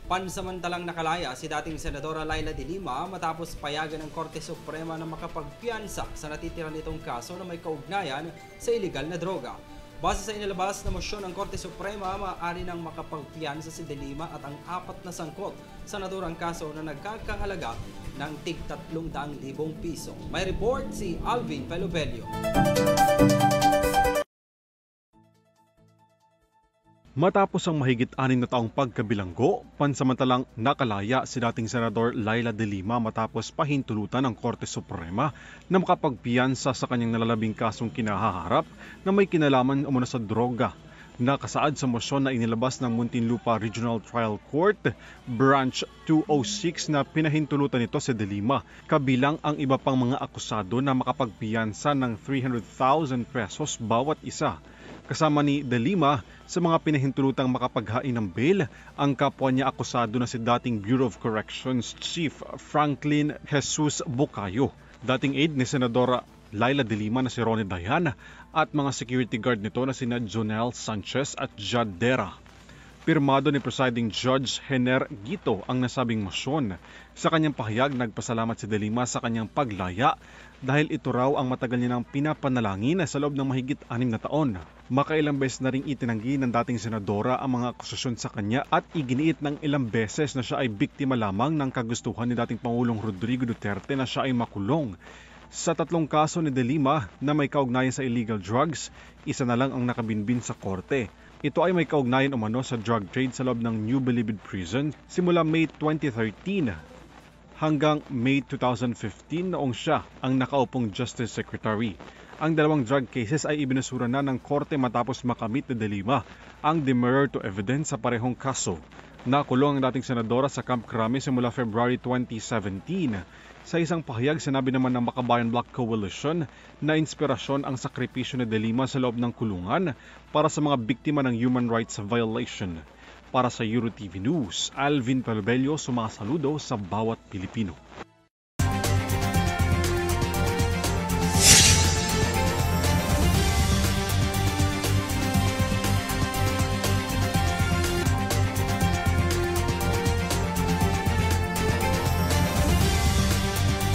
Pansamantalang nakalaya si dating Senadora Laila de Lima matapos payagan ng Korte Suprema na makapagpiyansa sa natitira nitong kaso na may kaugnayan sa iligal na droga. Base sa inilabas na mosyon ng Korte Suprema, maaari nang makapagpiyansa si de Lima at ang 4 na sangkot sa naturang kaso na nagkakahalaga ng tig 300,000 piso. May report si Alvin Pelobelio. Matapos ang mahigit 6 na taong pagkabilanggo, pansamantalang nakalaya si dating Senador Laila de Lima matapos pahintulutan ng Korte Suprema na makapagpiyansa sa kanyang nalalabing kasong kinahaharap na may kinalaman umano sa droga. Nakasaad sa mosyon na inilabas ng Muntinlupa Regional Trial Court, Branch 206 na pinahintulutan nito si de Lima, kabilang ang iba pang mga akusado na makapagpiyansa ng 300,000 pesos bawat isa. Kasama ni de Lima sa mga pinahintulutang makapaghain ng bail ang kapwa niya akusado na si dating Bureau of Corrections Chief Franklin Jesus Bucayo, dating aide ni Senadora Laila de Lima na si Ronnie Dayan at mga security guard nito na sina Jonel Sanchez at Jad Dera. Pirmado ni Presiding Judge Hener Gito ang nasabing mosyon. Sa kanyang pahayag, nagpasalamat si de Lima sa kanyang paglaya dahil ito raw ang matagal niya nang pinapanalangin sa loob ng mahigit 6 na taon. Makailang beses na ring itinanggi ng dating senadora ang mga akusasyon sa kanya at iginiit ng ilang beses na siya ay biktima lamang ng kagustuhan ni dating Pangulong Rodrigo Duterte na siya ay makulong. Sa 3 kaso ni de Lima na may kaugnayan sa illegal drugs, isa na lang ang nakabinbin sa korte. Ito ay may kaugnayan umano sa drug trade sa loob ng New Bilibid Prison simula May 2013 hanggang May 2015 noong siya ang nakaupong Justice Secretary. Ang 2 drug cases ay ibinasura na ng korte matapos makamit ni de Lima ang demurrer to evidence sa parehong kaso. Nakulong ang dating senadora sa Camp Crame simula February 2017. Sa isang pahayag, sinabi naman ng Makabayan Black Coalition na inspirasyon ang sakripisyo ni de Lima sa loob ng kulungan para sa mga biktima ng human rights violation. Para sa EuroTV News, Alvin Pelobelio, sumasaludo sa bawat Pilipino.